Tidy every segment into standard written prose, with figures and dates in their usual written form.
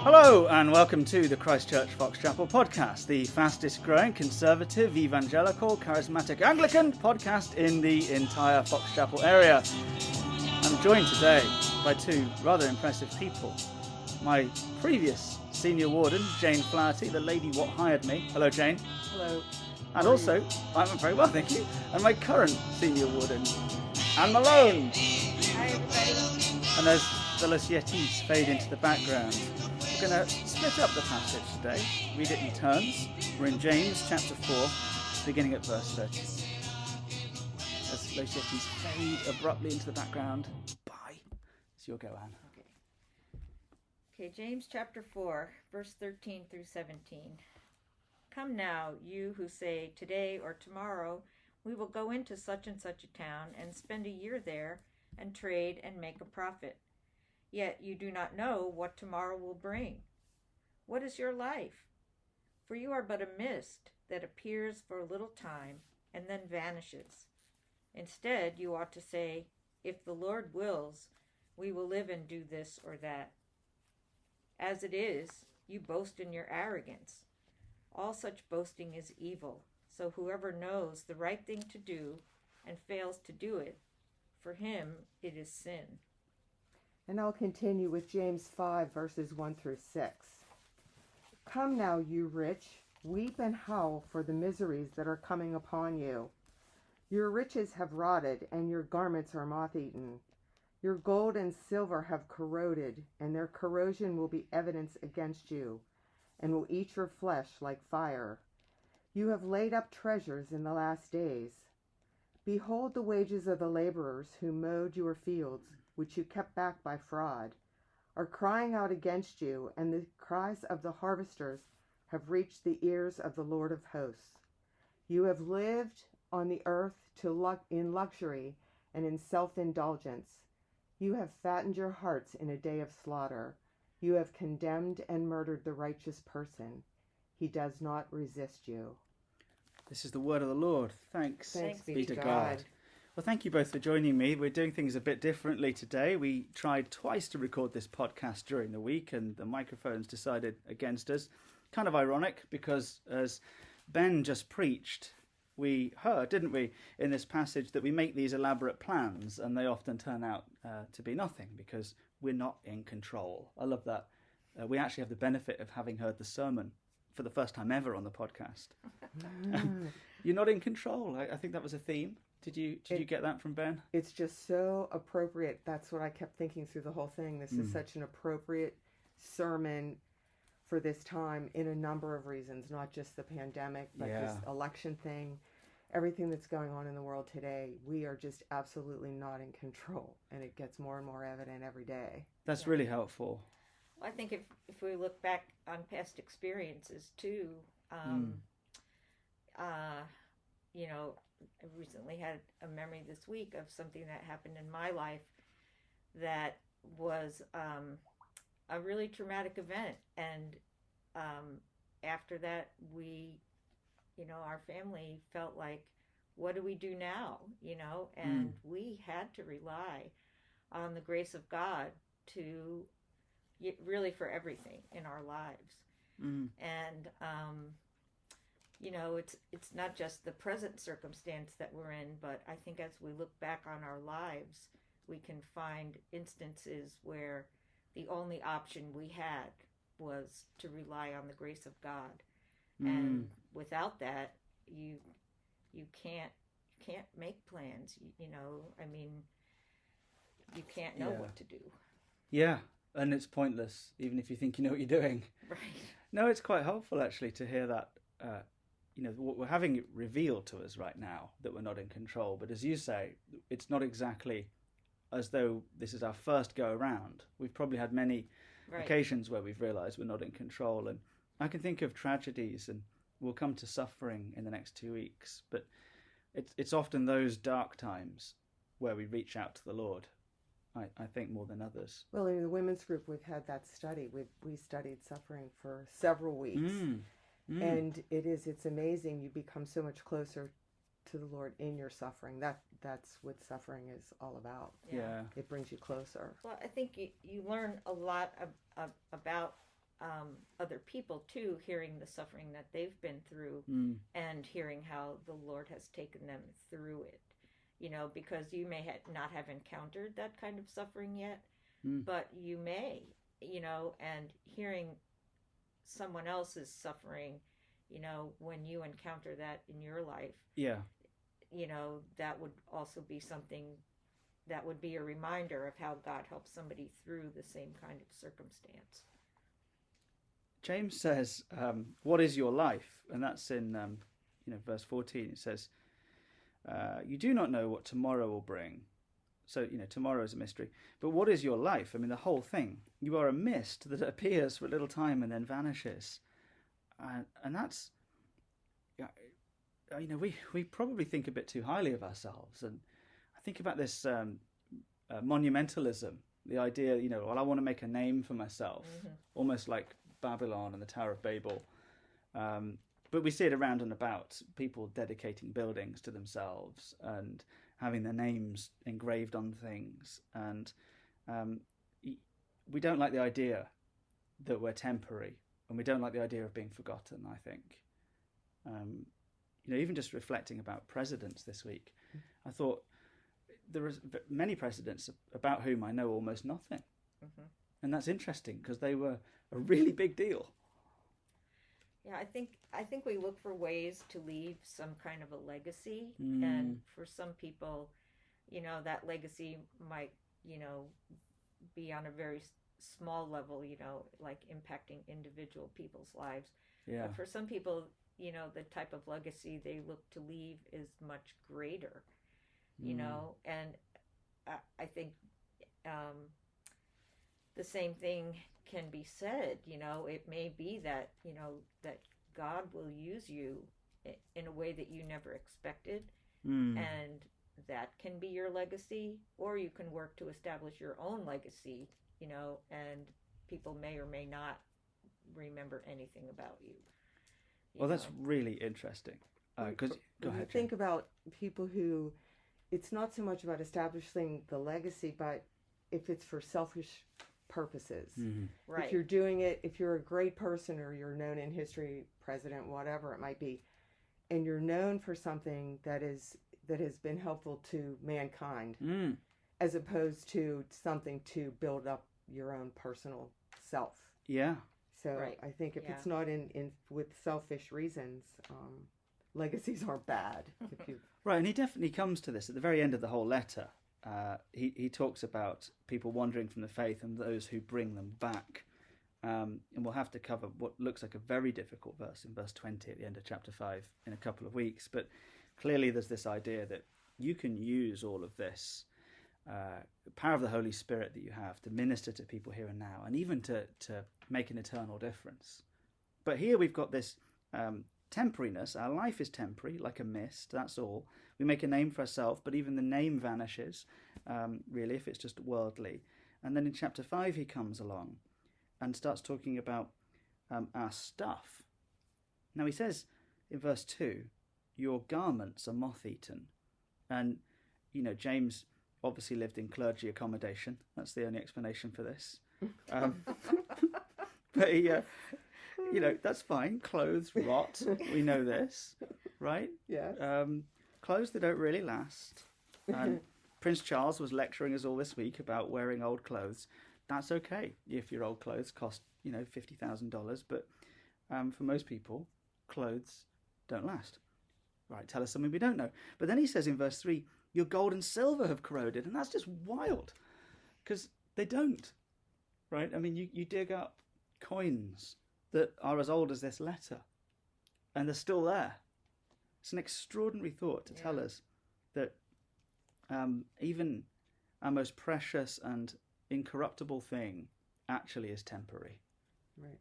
Hello and welcome to the Christchurch Fox Chapel podcast, the fastest growing conservative, evangelical, charismatic Anglican podcast in the entire Fox Chapel area. I'm joined today by two rather impressive people. My previous senior warden, Jane Flaherty, the lady what hired me. Hello, Jane. Hello. And also, I'm very well, thank you. And my current senior warden, Anne Malone. Hi, everybody. And as the Los Yetis fade into the background, we're going to split up the passage today, read it in turns. We're in James chapter 4, beginning at verse 30. As Los Yetis fade abruptly into the background, bye. It's your go, Anne. Okay, James chapter 4, verse 13 through 17. Come now, you who say, today or tomorrow, we will go into such and such a town and spend a year there and trade and make a profit. Yet you do not know what tomorrow will bring. What is your life? For you are but a mist that appears for a little time and then vanishes. Instead, you ought to say, if the Lord wills, we will live and do this or that. As it is, you boast in your arrogance. All such boasting is evil, so whoever knows the right thing to do and fails to do it, for him it is sin. And I'll continue with James 5, verses 1 through 6. Come now, you rich, weep and howl for the miseries that are coming upon you. Your riches have rotted, and your garments are moth-eaten. Your gold and silver have corroded, and their corrosion will be evidence against you, and will eat your flesh like fire. You have laid up treasures in the last days. Behold the wages of the laborers who mowed your fields, which you kept back by fraud, are crying out against you, and the cries of the harvesters have reached the ears of the Lord of hosts. You have lived on the earth in luxury and in self-indulgence. You have fattened your hearts in a day of slaughter. You have condemned and murdered the righteous person. He does not resist you. This is the word of the Lord. Thanks be to God. Well, thank you both for joining me. We're doing things a bit differently today. We tried twice to record this podcast during the week and the microphones decided against us. Kind of ironic because as Ben just preached, we heard, didn't we, in this passage that we make these elaborate plans and they often turn out to be nothing because we're not in control. I love that. We actually have the benefit of having heard the sermon for the first time ever on the podcast. You're not in control. I think that was a theme. Did you get that from Ben? It's just so appropriate. That's what I kept thinking through the whole thing. This is such an appropriate sermon for this time in a number of reasons, not just the pandemic, but this election thing, everything that's going on in the world today. We are just absolutely not in control, and it gets more and more evident every day. That's really helpful. Well, I think if we look back on past experiences too, you know, I recently had a memory this week of something that happened in my life that was a really traumatic event. And after that, our family felt like, what do we do now? And we had to rely on the grace of God to really for everything in our lives. And it's not just the present circumstance that we're in, but I think as we look back on our lives, we can find instances where the only option we had was to rely on the grace of God. And without that, you can't make plans. You can't know what to do. Yeah, and it's pointless, even if you think you know what you're doing. Right. No, it's quite helpful actually to hear that. What we're having it revealed to us right now that we're not in control. But as you say, it's not exactly as though this is our first go around. We've probably had many occasions where we've realised we're not in control. And I can think of tragedies, and we'll come to suffering in the next 2 weeks. But it's often those dark times where we reach out to the Lord, I think, more than others. Well, in the women's group, we've had that study. We studied suffering for several weeks. And it's amazing. You become so much closer to the Lord in your suffering. That's what suffering is all about. Yeah. It brings you closer. Well, I think you learn a lot about other people too, hearing the suffering that they've been through and hearing how the Lord has taken them through it. Because you may not have encountered that kind of suffering yet, but you may, and hearing someone else's suffering, when you encounter that in your life, that would also be something that would be a reminder of how God helps somebody through the same kind of circumstance. James says, what is your life? And that's in verse 14. It says, you do not know what tomorrow will bring. So, tomorrow is a mystery. But what is your life? I mean, the whole thing. You are a mist that appears for a little time and then vanishes. And that's, we probably think a bit too highly of ourselves. And I think about this monumentalism, the idea, I want to make a name for myself, almost like Babylon and the Tower of Babel. But we see it around and about, people dedicating buildings to themselves and having their names engraved on things. And we don't like the idea that we're temporary, and we don't like the idea of being forgotten, I think. Even just reflecting about presidents this week, I thought there are many presidents about whom I know almost nothing. And that's interesting because they were a really big deal. Yeah, I think we look for ways to leave some kind of a legacy, and for some people, that legacy might, be on a very small level, like impacting individual people's lives. Yeah. But for some people, the type of legacy they look to leave is much greater, and I think the same thing can be said. It may be that, that God will use you in a way that you never expected, and that can be your legacy, or you can work to establish your own legacy, and people may or may not remember anything about you. Well, that's really interesting. Because go ahead. Think about people who, it's not so much about establishing the legacy, but if it's for selfish purposes. Right. If you're doing it, if you're a great person or you're known in history, president, whatever it might be, and you're known for something that has been helpful to mankind, as opposed to something to build up your own personal self. Yeah. So I think if it's not in with selfish reasons, legacies are bad. Right, and he definitely comes to this at the very end of the whole letter. He talks about people wandering from the faith and those who bring them back. And we'll have to cover what looks like a very difficult verse in verse 20 at the end of chapter 5 in a couple of weeks. But clearly there's this idea that you can use all of this power of the Holy Spirit that you have to minister to people here and now, and even to make an eternal difference. But here we've got this temporariness. Our life is temporary, like a mist, that's all. We make a name for ourselves, but even the name vanishes, really, if it's just worldly. And then in chapter 5 he comes along and starts talking about our stuff. Now he says in verse 2, your garments are moth-eaten. And, James obviously lived in clergy accommodation. That's the only explanation for this. But he, that's fine. Clothes rot. We know this, right? Yeah. Clothes that don't really last. And Prince Charles was lecturing us all this week about wearing old clothes. That's okay if your old clothes cost, $50,000. But for most people, clothes don't last. Right, tell us something we don't know. But then he says in verse 3, your gold and silver have corroded. And that's just wild, because they don't. Right? I mean, you dig up coins that are as old as this letter, and they're still there. It's an extraordinary thought to tell us that even our most precious and incorruptible thing actually is temporary. Right.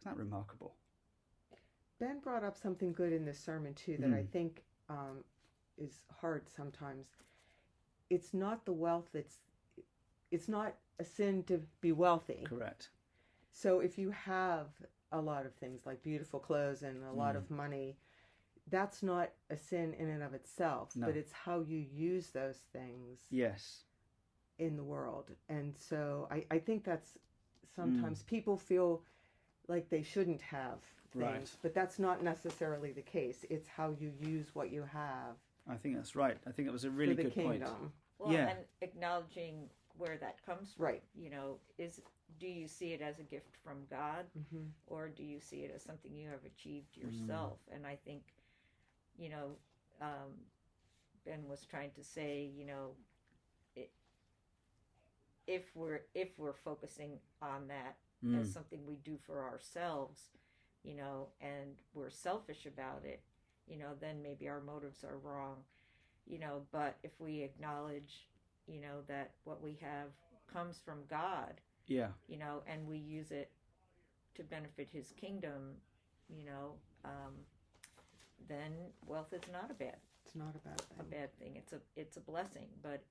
Isn't that remarkable? Ben brought up something good in this sermon too that I think is hard sometimes. It's not the wealth it's not a sin to be wealthy. Correct. So if you have a lot of things like beautiful clothes and a lot of money, that's not a sin in and of itself, No. but it's how you use those things Yes. in the world. And so I think that's sometimes people feel like they shouldn't have things, Right. but that's not necessarily the case. It's how you use what you have I think that's right. I think it was a really for the good point. kingdom. Well, Yeah. and acknowledging where that comes from. Right. You know, do you see it as a gift from God, Mm-hmm. or do you see it as something you have achieved yourself? And I think, you know, Ben was trying to say, you know, if we're focusing on that as something we do for ourselves, you know, and we're selfish about it, you know, then maybe our motives are wrong, you know. But if we acknowledge, you know, that what we have comes from God, Yeah. you know, and we use it to benefit His kingdom, you know, then wealth is not It's not a bad thing. it's a blessing, but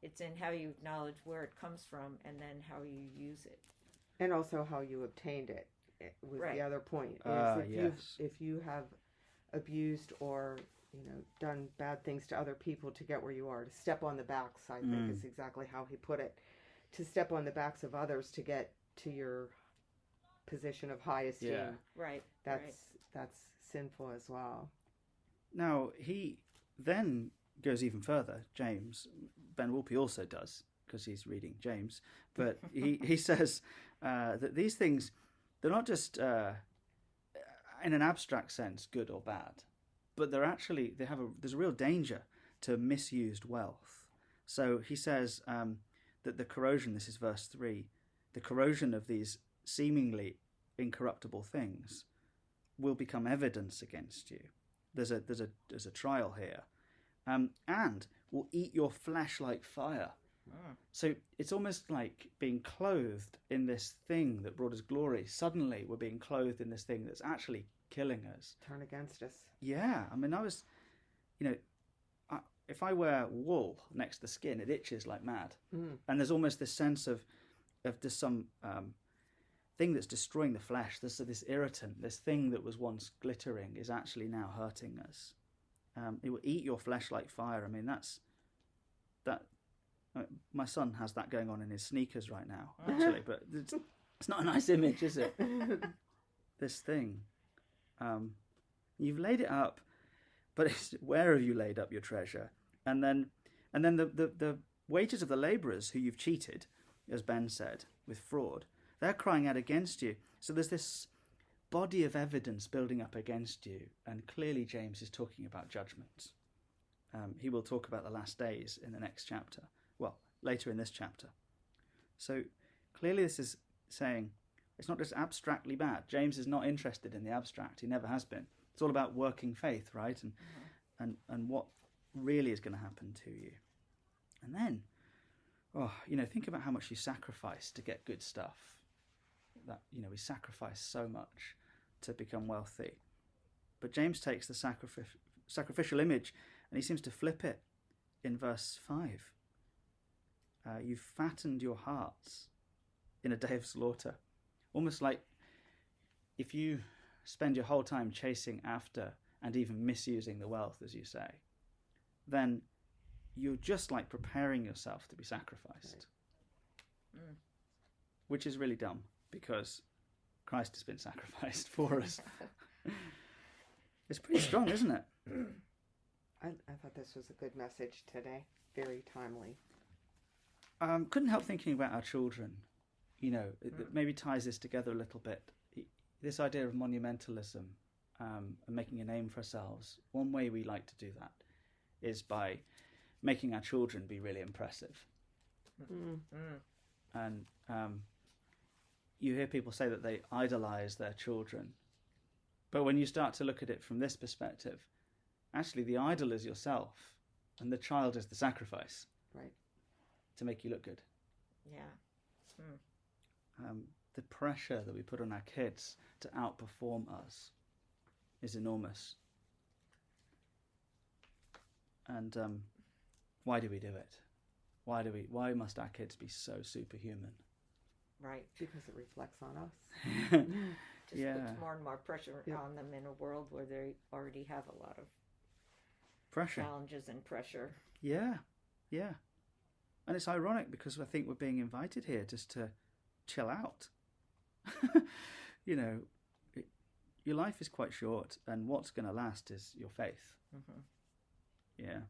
it's in how you acknowledge where it comes from and then how you use it. And also how you obtained it was Right. the other point. Yes. If you have abused or, you know, done bad things to other people to get where you are, to step on the backs, I think is exactly how he put it. To step on the backs of others to get to your position of high esteem. Yeah. Right. That's sinful as well. Now, he then goes even further. James, Ben Wolpe also does, because he's reading James. But he says that these things, they're not just, in an abstract sense, good or bad. But they're actually, there's a real danger to misused wealth. So he says that the corrosion, this is verse 3, the corrosion of these seemingly incorruptible things will become evidence against you. There's a trial here, and will eat your flesh like fire. So it's almost like being clothed in this thing that brought us glory. Suddenly we're being clothed in this thing that's actually killing us. Turn against us. Yeah, I mean, if I wear wool next to the skin, it itches like mad. And there's almost this sense of just some thing that's destroying the flesh. There's this irritant, this thing that was once glittering is actually now hurting us. It will eat your flesh like fire. I mean, that. My son has that going on in his sneakers right now, actually, but it's not a nice image, is it? This thing. You've laid it up, but where have you laid up your treasure? And then the wages of the labourers who you've cheated, as Ben said, with fraud, they're crying out against you. So there's this body of evidence building up against you, and clearly James is talking about judgment. He will talk about the last days in the next chapter. Well, later in this chapter. So clearly this is saying it's not just abstractly bad. James is not interested in the abstract. He never has been. It's all about working faith, right? And what really is going to happen to you. And then, think about how much you sacrifice to get good stuff. That, we sacrifice so much to become wealthy. But James takes the sacrificial image and he seems to flip it in verse 5. You've fattened your hearts in a day of slaughter. Almost like if you spend your whole time chasing after and even misusing the wealth, as you say, then you're just like preparing yourself to be sacrificed. Right. Which is really dumb, because Christ has been sacrificed for us. It's pretty strong, isn't it? I thought this was a good message today. Very timely. Couldn't help thinking about our children. It maybe ties this together a little bit. This idea of monumentalism and making a name for ourselves. One way we like to do that is by making our children be really impressive. And you hear people say that they idolize their children. But when you start to look at it from this perspective, actually the idol is yourself and the child is the sacrifice. Right. To make you look good. Yeah. The pressure that we put on our kids to outperform us is enormous. And why do we do it? Why must our kids be so superhuman? Right. Because it reflects on us. Just Yeah. puts more and more pressure Yeah. on them in a world where they already have a lot of Pressure. challenges and pressure. Yeah, yeah. And it's ironic because I think we're being invited here just to chill out. You know, your life is quite short, and what's going to last is your faith. Mm-hmm. Yeah.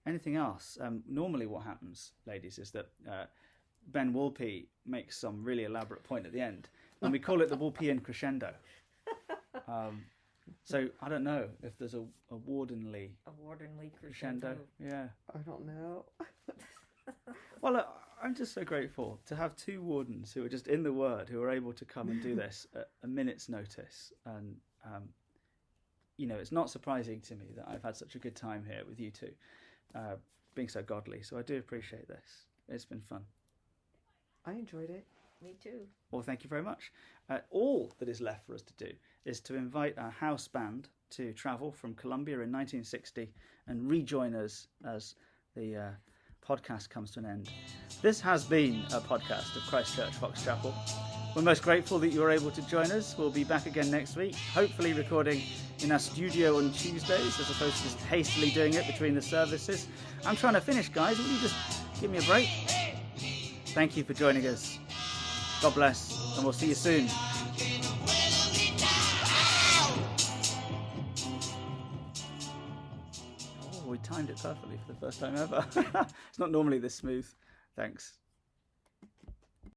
Anything else? Normally what happens, ladies, is that Ben Wolpe makes some really elaborate point at the end, and we call it the Wolpean crescendo. So I don't know if there's a wardenly Crescendo. Yeah. I don't know. Well, I'm just so grateful to have two wardens who are just in the word, who are able to come and do this at a minute's notice. And, you know, it's not surprising to me that I've had such a good time here with you two, being so godly. So I do appreciate this. It's been fun. I enjoyed it. Me too. Well, thank you very much. All that is left for us to do is to invite our house band to travel from Colombia in 1960 and rejoin us as the podcast comes to an end. This has been a podcast of Christchurch Fox Chapel. We're most grateful that you were able to join us. We'll be back again next week, hopefully recording in our studio on Tuesdays as opposed to just hastily doing it between the services. I'm trying to finish, guys. Will you just give me a break? Thank you for joining us. God bless, and we'll see you soon. Oh, we timed it perfectly for the first time ever. It's not normally this smooth. Thanks.